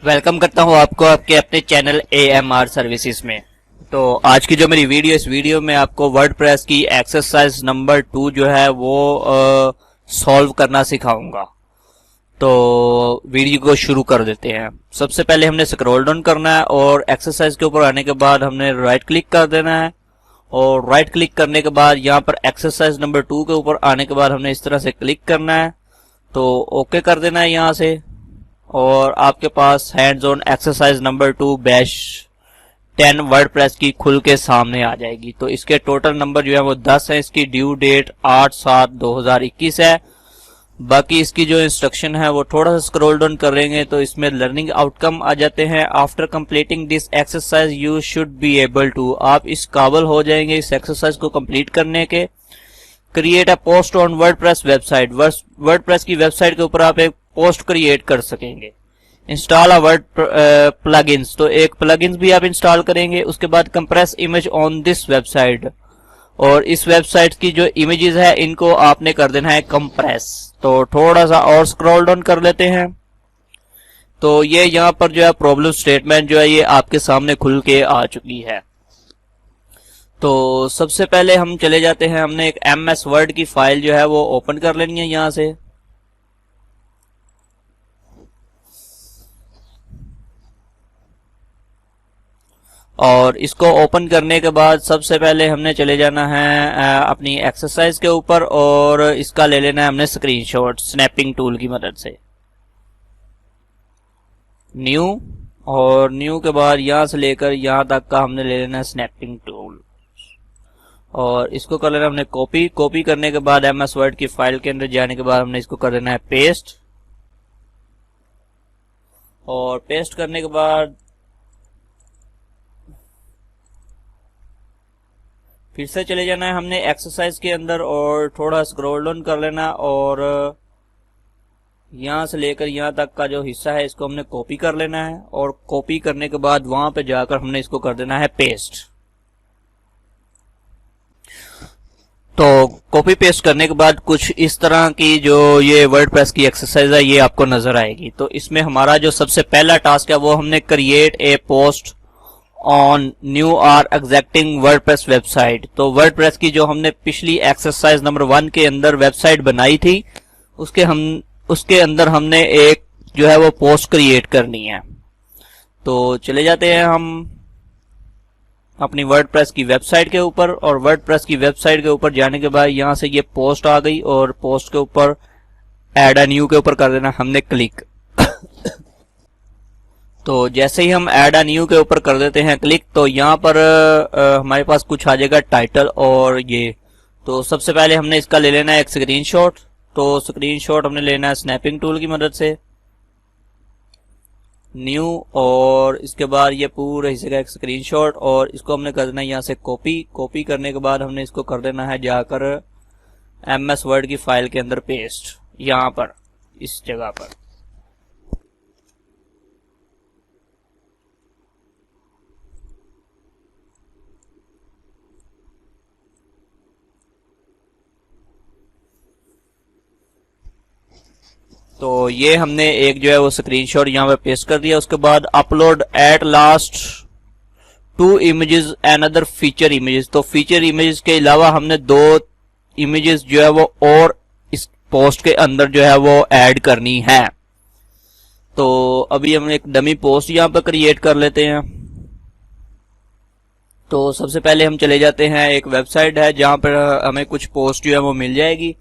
Welcome करता हूं आपको आपके अपने चैनल AMR सर्विसेज में। तो आज की जो मेरी वीडियो, इस वीडियो में आपको वर्डप्रेस की एक्सरसाइज नंबर 2 जो है वो सॉल्व करना सिखाऊंगा। तो वीडियो को शुरू कर देते हैं। सबसे पहले हमने स्क्रॉल डाउन करना है और एक्सरसाइज के ऊपर आने के बाद हमने राइट क्लिक कर देना है। और राइट क्लिक करने के बाद यहाँ पर एक्सरसाइज नंबर 2 के ऊपर आने के बाद हमने इस तरह से क्लिक करना है। तो ओके कर देना है यहाँ से, और आपके पास hands on exercise number 2 batch 10 WordPress की खुल के सामने आ जाएगी। तो इसके टोटल नंबर जो है वो 10 है। इसकी ड्यू डेट 8/7/2021 है। बाकी इसकी जो इंस्ट्रक्शन है वो थोड़ा सा स्क्रॉल डाउन करेंगे तो इसमें लर्निंग आउटकम आ जाते हैं। After completing this exercise you should be able to, आप इस काबिल हो जाएंगे इस एक्सरसाइज को कंप्लीट करने के। Create a post on WordPress website, WordPress की वेबसाइट के ऊपर आप एक पोस्ट क्रिएट कर सकेंगे। इंस्टॉल अ वर्ड प्लगइन्स, तो एक प्लगइन्स भी आप इंस्टॉल करेंगे। उसके बाद compress image on this website, और इस वेबसाइट की जो इमेजेस है इनको आपने कर देना है कंप्रेस। तो थोड़ा सा और स्क्रॉल डाउन कर लेते हैं। तो ये यहाँ पर जो है प्रॉब्लम स्टेटमेंट जो है ये आपके सामने खुल के आ चुकी है। तो सबसे पहले हम चले जाते हैं, हमने एक MS वर्ड की फाइल जो है वो ओपन कर लेनी है यहां से। और इसको ओपन करने के बाद सबसे पहले हमने चले जाना है अपनी एक्सरसाइज के ऊपर, और इसका ले लेना है हमने स्क्रीनशॉट स्नैपिंग टूल की मदद से। न्यू, और न्यू के बाद यहां से लेकर यहां तक का हमने ले लेना है स्नैपिंग टूल, और इसको कर लेना हमने कॉपी। कॉपी करने के बाद MS वर्ड की फाइल के अंदर जाने के बाद हमने इसको कर देना है पेस्ट, और पेस्ट करने के बाद फिर से चले जाना है हमने एक्सरसाइज के अंदर और थोड़ा स्क्रॉल डाउन कर लेना, और यहां से लेकर यहां तक का जो हिस्सा है इसको हमने कॉपी कर लेना है। और कॉपी करने के बाद वहां पे जाकर हमने इसको कर देना है पेस्ट। तो कॉपी पेस्ट करने के बाद कुछ इस तरह की जो ये वर्डप्रेस की एक्सरसाइज है ये आपको नजर आएगी। तो इसमें हमारा जो सबसे पहला टास्क है वो हमने create a post on new or existing WordPress website. तो वर्डप्रेस की जो हमने पिछली एक्सरसाइज नंबर 1 के अंदर वेबसाइट बनाई थी उसके अंदर हमने एक जो है वो पोस्ट क्रिएट करनी है। तो चले जाते हैं हम अपनी वर्डप्रेस की वेबसाइट के ऊपर, और वर्डप्रेस की वेबसाइट के ऊपर जाने के बाद यहां से ये पोस्ट आ गई, और पोस्ट के ऊपर ऐड अ न्यू के ऊपर कर देना हमने क्लिक। तो जैसे ही हम ऐड अ न्यू के ऊपर कर देते हैं क्लिक, तो यहाँ पर हमारे पास कुछ आ जाएगा टाइटल और ये। तो सबसे पहले हमने इसका ले लेना है एक स्क्रीनशॉट। तो स्क्रीनशॉट हमने लेना है स्नैपिंग टूल की मदद से, न्यू, और इसके बाद ये पूरे हिस्से का एक स्क्रीनशॉट, और इसको हमने कर देना है यहाँ से कॉपी। कॉपी करने के बाद हमने इसको कर देना है जाकर MS वर्ड की फाइल के अंदर पेस्ट, यहाँ पर इस जगह पर। तो ये हमने एक जो है वो स्क्रीनशॉट यहाँ पे पेस्ट कर दिया। उसके बाद upload at last 2 images and other feature images. तो फीचर इमेजेस के अलावा हमने 2 इमेजेस जो है वो और इस पोस्ट के अंदर जो है वो ऐड करनी है। तो अभी हम एक डमी पोस्ट यहाँ पे क्रिएट कर लेते हैं। तो सबसे पहले हम चले जाते हैं, एक वेबसाइट है जहां पर हमें कुछ पोस्ट जो है वो मिल जाएगी।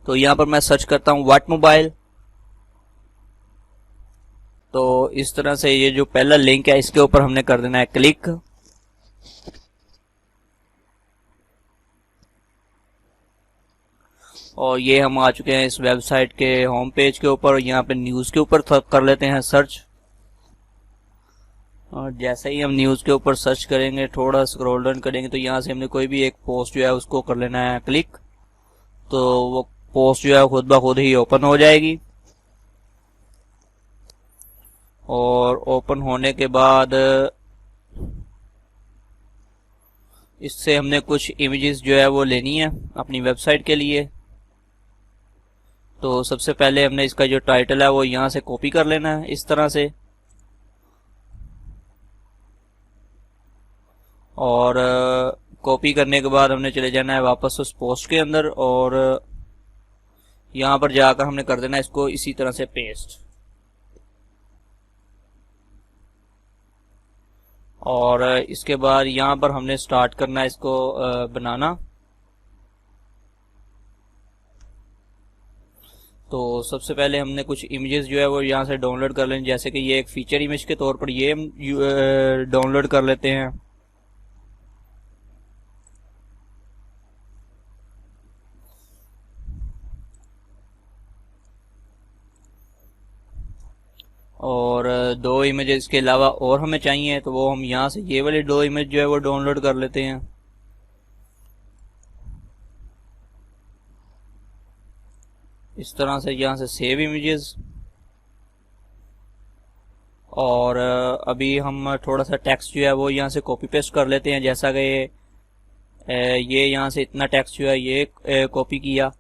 तो यहाँ पर मैं सर्च करता हूँ व्हाट मोबाइल। तो इस तरह से ये जो पहला लिंक है इसके ऊपर हमने कर देना है क्लिक, और ये हम आ चुके हैं इस वेबसाइट के होम पेज के ऊपर। यहाँ पे न्यूज के ऊपर कर लेते हैं सर्च, और जैसे ही हम न्यूज के ऊपर सर्च करेंगे थोड़ा स्क्रॉल डाउन करेंगे तो यहाँ से हमने कोई भी एक पोस्ट जो है उसको कर लेना है क्लिक। तो वो पोस्ट जो है खुद ब खुद ही ओपन हो जाएगी, और ओपन होने के बाद इससे हमने कुछ इमेजेस जो है वो लेनी है अपनी वेबसाइट के लिए। तो सबसे पहले हमने इसका जो टाइटल है वो यहाँ से कॉपी कर लेना है इस तरह से, और कॉपी करने के बाद हमने चले जाना है वापस उस पोस्ट के अंदर, और यहाँ पर जाकर हमने कर देना इसको इसी तरह से पेस्ट। और इसके बाद यहाँ पर हमने स्टार्ट करना है इसको बनाना। तो सबसे पहले हमने कुछ इमेजेस जो है वो यहाँ से डाउनलोड कर लें, जैसे कि ये एक फीचर इमेज के तौर पर ये डाउनलोड कर लेते हैं। और दो इमेजेस के अलावा और हमें चाहिए, तो वो हम यहाँ से ये वाले दो इमेज जो है वो डाउनलोड कर लेते हैं। इस तरह से यहाँ से सेव इमेजेस। और अभी हम थोड़ा सा टेक्स्ट जो है वो यहाँ से कॉपी पेस्ट कर लेते हैं, जैसा कि ये यहाँ से इतना टेक्स्ट जो है ये कॉपी किया,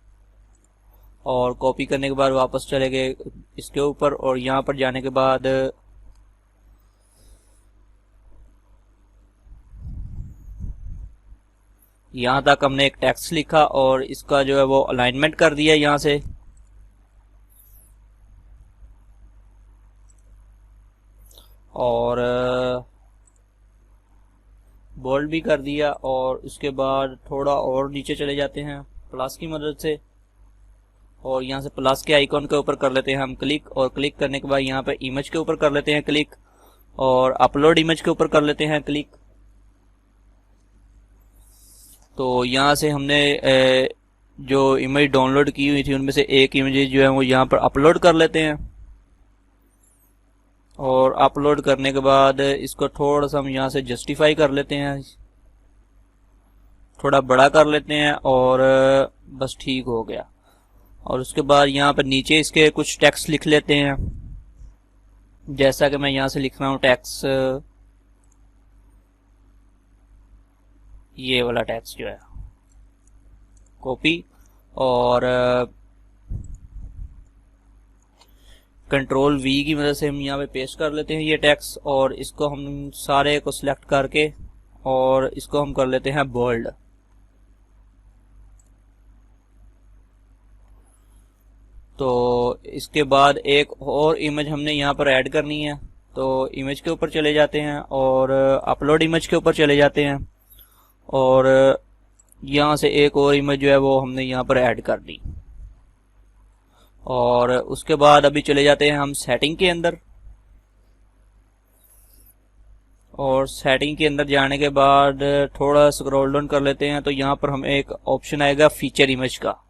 और कॉपी करने के बाद वापस चले गए इसके ऊपर, और यहाँ पर जाने के बाद यहाँ तक हमने एक टेक्स्ट लिखा और इसका जो है वो अलाइनमेंट कर दिया यहाँ से। और बोल्ड भी कर दिया, और उसके बाद थोड़ा और नीचे चले जाते हैं प्लस की मदद से, और यहाँ से प्लस के आइकॉन के ऊपर कर लेते हैं हम क्लिक, और क्लिक करने के बाद यहाँ पे इमेज के ऊपर कर लेते हैं क्लिक, और अपलोड इमेज के ऊपर कर लेते हैं क्लिक। तो यहाँ से हमने जो इमेज डाउनलोड की हुई थी उनमें से एक इमेज जो है वो यहाँ पर अपलोड कर लेते हैं, और अपलोड करने के बाद इसको थोड़ा सा हम यहाँ से जस्टिफाई कर लेते हैं, थोड़ा बड़ा कर लेते हैं, और बस ठीक हो गया। और उसके बाद यहाँ पर नीचे इसके कुछ टेक्स्ट लिख लेते हैं, जैसा कि मैं यहाँ से लिख रहा हूँ टेक्स्ट, ये वाला टेक्स्ट जो है कॉपी, और कंट्रोल वी की मदद से हम यहाँ पे पेस्ट कर लेते हैं ये टेक्स्ट, और इसको हम सारे को सिलेक्ट करके और इसको हम कर लेते हैं बोल्ड। तो इसके बाद एक और इमेज हमने यहाँ पर ऐड करनी है, तो इमेज के ऊपर चले जाते हैं और अपलोड इमेज के ऊपर चले जाते हैं, और यहाँ से एक और इमेज जो है वो हमने यहाँ पर ऐड कर दी। और उसके बाद अभी चले जाते हैं हम सेटिंग के अंदर, और सेटिंग के अंदर जाने के बाद थोड़ा स्क्रॉल डाउन कर लेते हैं, तो यहाँ पर हमें एक ऑप्शन आएगा फीचर इमेज का।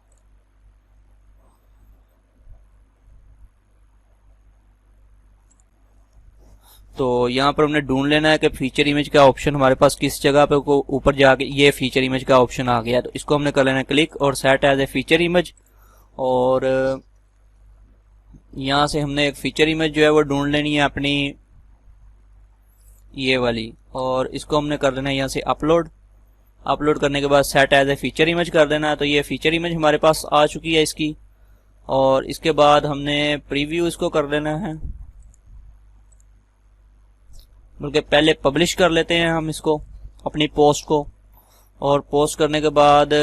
तो यहाँ पर हमने ढूंढ लेना है कि फीचर इमेज का ऑप्शन हमारे पास किस जगह पे, को ऊपर जाके ये फीचर इमेज का ऑप्शन आ गया, तो इसको हमने कर लेना है क्लिक और set as a feature image. और यहाँ से हमने एक फीचर इमेज जो है वो ढूंढ लेनी है अपनी, ये वाली, और इसको हमने कर देना है यहाँ से अपलोड। अपलोड करने के बाद set as a feature image कर देना है, तो ये फीचर इमेज हमारे पास आ चुकी है इसकी। और इसके बाद हमने प्रीव्यू इसको कर देना है, बल्कि पहले पब्लिश कर लेते हैं हम इसको अपनी पोस्ट को, और पोस्ट करने के बाद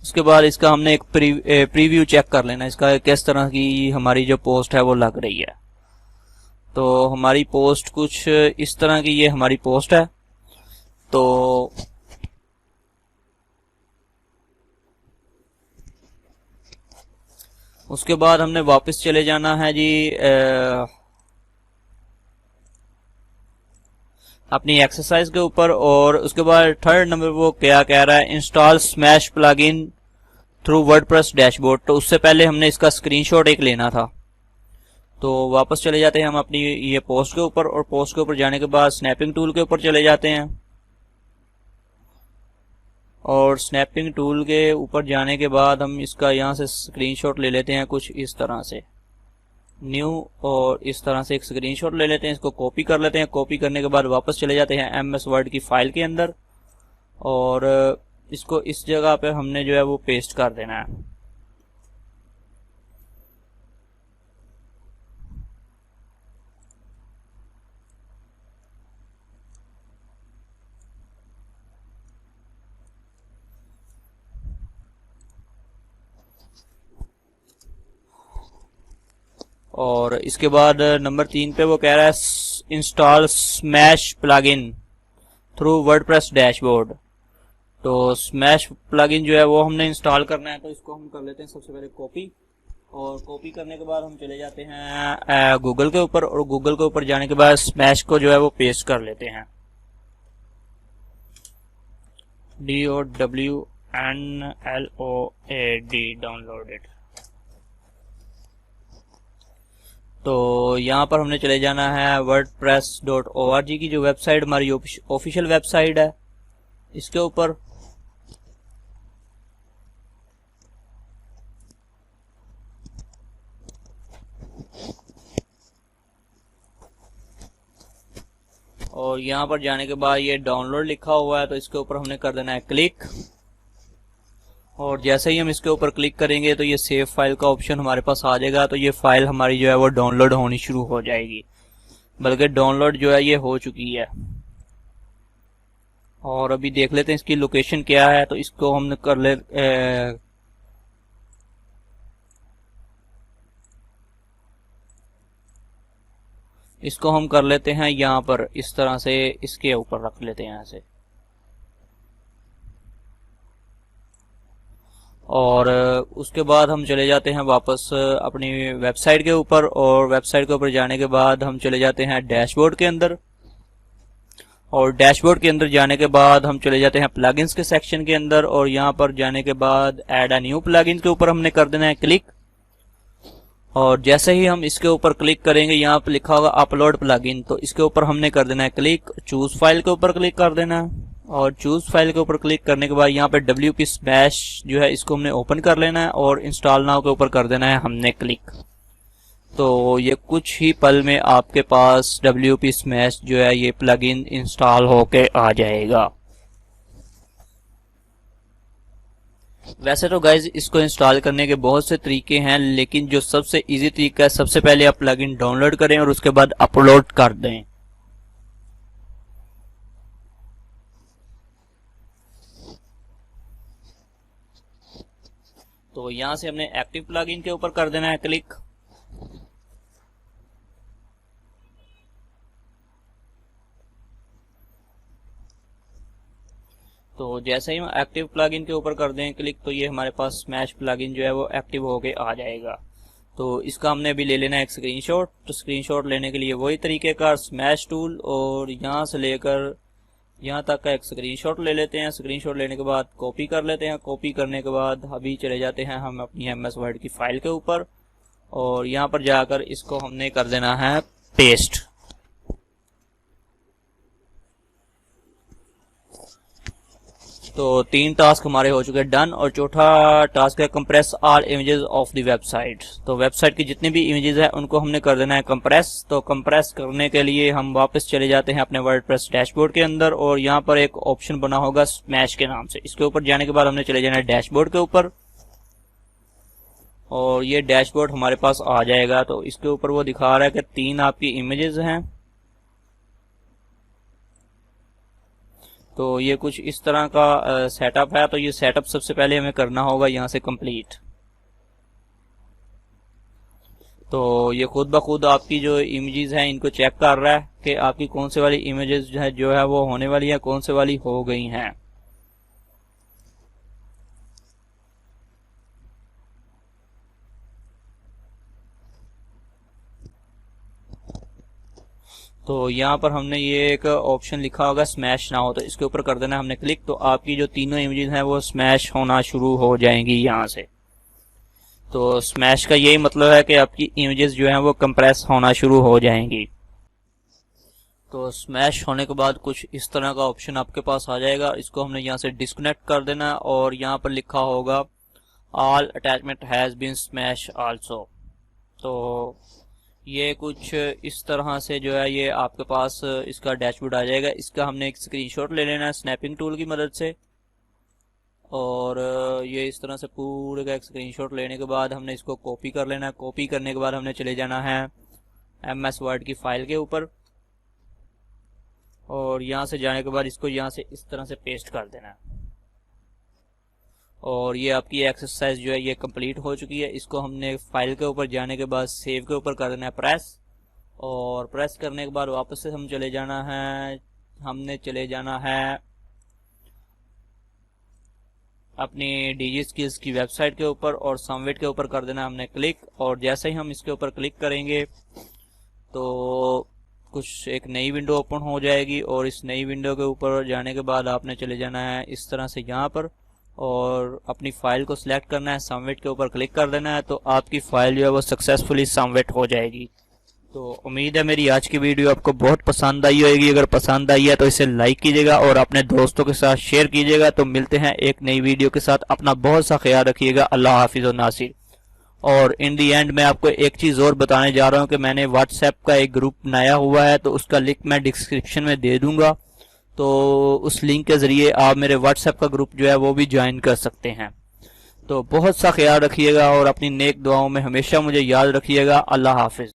उसके बाद इसका हमने एक प्रीव्यू चेक कर लेना इसका किस तरह की हमारी जो पोस्ट है वो लग रही है। तो हमारी पोस्ट कुछ इस तरह की ये हमारी पोस्ट है। तो उसके बाद हमने वापस चले जाना है जी अपनी एक्सरसाइज के ऊपर, और उसके बाद थर्ड नंबर वो क्या कह रहा है, install smash plugin through WordPress dashboard. तो उससे पहले हमने इसका स्क्रीनशॉट एक लेना था। तो वापस चले जाते हैं हम अपनी ये पोस्ट के ऊपर, और पोस्ट के ऊपर जाने के बाद स्नैपिंग टूल के ऊपर चले जाते हैं, और स्नैपिंग टूल के ऊपर जाने के बाद हम इसका यहाँ से स्क्रीनशॉट ले लेते हैं कुछ इस तरह से न्यू, और इस तरह से एक स्क्रीनशॉट ले लेते हैं, इसको कॉपी कर लेते हैं। कॉपी करने के बाद वापस चले जाते हैं एमएस वर्ड की फाइल के अंदर, और इसको इस जगह पे हमने जो है वो पेस्ट कर देना है। और इसके बाद नंबर 3 पे वो कह रहा है install smash plugin through WordPress dashboard. तो स्मैश प्लगइन जो है वो हमने इंस्टॉल करना है, तो इसको हम कर लेते हैं सबसे पहले कॉपी। और कॉपी करने के बाद हम चले जाते हैं गूगल के ऊपर, और गूगल के ऊपर जाने के बाद स्मैश को जो है वो पेस्ट कर लेते हैं, DOWNLOAD डाउनलोडेड। तो यहाँ पर हमने चले जाना है wordpress.org की जो वेबसाइट हमारी ऑफिशियल वेबसाइट है, इसके ऊपर। और यहाँ पर जाने के बाद ये डाउनलोड लिखा हुआ है, तो इसके ऊपर हमने कर देना है क्लिक। और जैसे ही हम इसके ऊपर क्लिक करेंगे तो ये सेव फाइल का ऑप्शन हमारे पास आ जाएगा। तो ये फाइल हमारी जो है वो डाउनलोड होनी शुरू हो जाएगी, बल्कि डाउनलोड जो है ये हो चुकी है। और अभी देख लेते हैं इसकी लोकेशन क्या है। तो इसको हमने कर ले इसको हम कर लेते हैं यहाँ पर, इस तरह से इसके ऊपर रख लेते हैं यहाँ से। और उसके बाद हम चले जाते हैं वापस अपनी वेबसाइट के ऊपर, और वेबसाइट के ऊपर जाने के बाद हम चले जाते हैं डैशबोर्ड के अंदर। और डैशबोर्ड के अंदर जाने के बाद हम चले जाते हैं प्लगइन्स के सेक्शन के अंदर, और यहाँ पर जाने के बाद ऐड अ न्यू प्लगइन के ऊपर हमने कर देना है क्लिक। और जैसे ही हम इसके ऊपर क्लिक करेंगे, यहाँ पर लिखा होगा अपलोड प्लगइन, तो इसके ऊपर हमने कर देना है क्लिक। चूज फाइल के ऊपर क्लिक कर देना है, और चूज फाइल के ऊपर क्लिक करने के बाद यहाँ पे WP स्मैश जो है इसको हमने ओपन कर लेना है, और इंस्टॉल नाउ के ऊपर कर देना है हमने क्लिक। तो ये कुछ ही पल में आपके पास WP स्मैश जो है ये प्लगइन इंस्टॉल होके आ जाएगा। वैसे तो गाइज इसको इंस्टॉल करने के बहुत से तरीके हैं, लेकिन जो सबसे इजी तरीका है, सबसे पहले आप प्लगइन डाउनलोड करें और उसके बाद अपलोड कर दें। तो यहां से हमने एक्टिव प्लगइन के ऊपर कर देना है क्लिक। तो जैसे ही हम एक्टिव प्लगइन के ऊपर कर दें क्लिक, तो ये हमारे पास स्मैश प्लगइन जो है वो एक्टिव होके आ जाएगा। तो इसका हमने अभी ले लेना है एक स्क्रीनशॉट। तो स्क्रीनशॉट लेने के लिए वही तरीकेकार स्मैश टूल, और यहाँ से लेकर यहाँ तक का एक स्क्रीनशॉट ले लेते हैं। स्क्रीनशॉट लेने के बाद कॉपी कर लेते हैं। कॉपी करने के बाद अभी चले जाते हैं हम अपनी MS वर्ड की फाइल के ऊपर, और यहाँ पर जाकर इसको हमने कर देना है पेस्ट। तो 3 टास्क हमारे हो चुके हैं डन, और चौथा टास्क है compress all images of the website. तो वेबसाइट की जितनी भी इमेजेस है उनको हमने कर देना है कंप्रेस। तो कंप्रेस करने के लिए हम वापस चले जाते हैं अपने वर्डप्रेस डैशबोर्ड के अंदर, और यहाँ पर एक ऑप्शन बना होगा स्मैश के नाम से। इसके ऊपर जाने के बाद हमने चले जाना है डैशबोर्ड के ऊपर, और ये डैशबोर्ड हमारे पास आ जाएगा। तो इसके ऊपर वो दिखा रहा है कि 3 आपकी इमेजेस हैं। तो ये कुछ इस तरह का सेटअप है। तो ये सेटअप सबसे पहले हमें करना होगा यहाँ से कंप्लीट। तो ये खुद ब खुद आपकी जो इमेजेस हैं इनको चेक कर रहा है कि आपकी कौन से वाली इमेजेस जो है वो होने वाली है, कौन से वाली हो गई हैं। तो यहाँ पर हमने ये एक ऑप्शन लिखा होगा स्मैश नाउ, तो इसके ऊपर कर देना हमने क्लिक। तो आपकी जो तीनों इमेजेस हैं वो स्मैश होना शुरू हो जाएंगी यहाँ से। तो स्मैश का यही मतलब है कि आपकी इमेजेस जो हैं वो कंप्रेस होना शुरू हो जाएंगी। तो स्मैश होने के बाद कुछ इस तरह का ऑप्शन आपके पास आ जाएगा। इसको हमने यहाँ से डिस्कनेक्ट कर देना, और यहाँ पर लिखा होगा all attachment has been smash also. तो ये कुछ इस तरह से जो है ये आपके पास इसका डैशबोर्ड आ जाएगा। इसका हमने एक स्क्रीनशॉट ले लेना है स्नैपिंग टूल की मदद से, और ये इस तरह से पूरे का एक स्क्रीनशॉट लेने के बाद हमने इसको कॉपी कर लेना है। कॉपी करने के बाद हमने चले जाना है MS वर्ड की फाइल के ऊपर, और यहाँ से जाने के बाद इसको यहाँ से इस तरह से पेस्ट कर देना है। और ये आपकी एक्सरसाइज जो है ये कंप्लीट हो चुकी है। इसको हमने फाइल के ऊपर जाने के बाद सेव के ऊपर कर देना है प्रेस, और प्रेस करने के बाद वापस से हम चले जाना है अपनी डीजी स्किल्स की वेबसाइट के ऊपर, और समवेट के ऊपर कर देना हमने क्लिक। और जैसे ही हम इसके ऊपर क्लिक करेंगे तो कुछ एक नई विंडो ओपन हो जाएगी, और इस नई विंडो के ऊपर जाने के बाद आपने चले जाना है इस तरह से यहाँ पर, और अपनी फाइल को सिलेक्ट करना है, समवेट के ऊपर क्लिक कर देना है, तो आपकी फाइल जो है वो सक्सेसफुली समवेट हो जाएगी। तो उम्मीद है मेरी आज की वीडियो आपको बहुत पसंद आई होगी। अगर पसंद आई है तो इसे लाइक कीजिएगा और अपने दोस्तों के साथ शेयर कीजिएगा। तो मिलते हैं एक नई वीडियो के साथ। अपना बहुत सा ख्याल रखिएगा। अल्लाह हाफिज और नासिर। और इन दी एंड मैं आपको एक चीज और बताने जा रहा हूं कि मैंने व्हाट्सएप का एक ग्रुप बनाया हुआ है, तो उसका लिंक मैं डिस्क्रिप्शन में दे दूंगा। तो उस लिंक के जरिए आप मेरे व्हाट्सएप का ग्रुप जो है वो भी ज्वाइन कर सकते हैं। तो बहुत सा ख्याल रखिएगा और अपनी नेक दुआओं में हमेशा मुझे याद रखिएगा। अल्लाह हाफिज।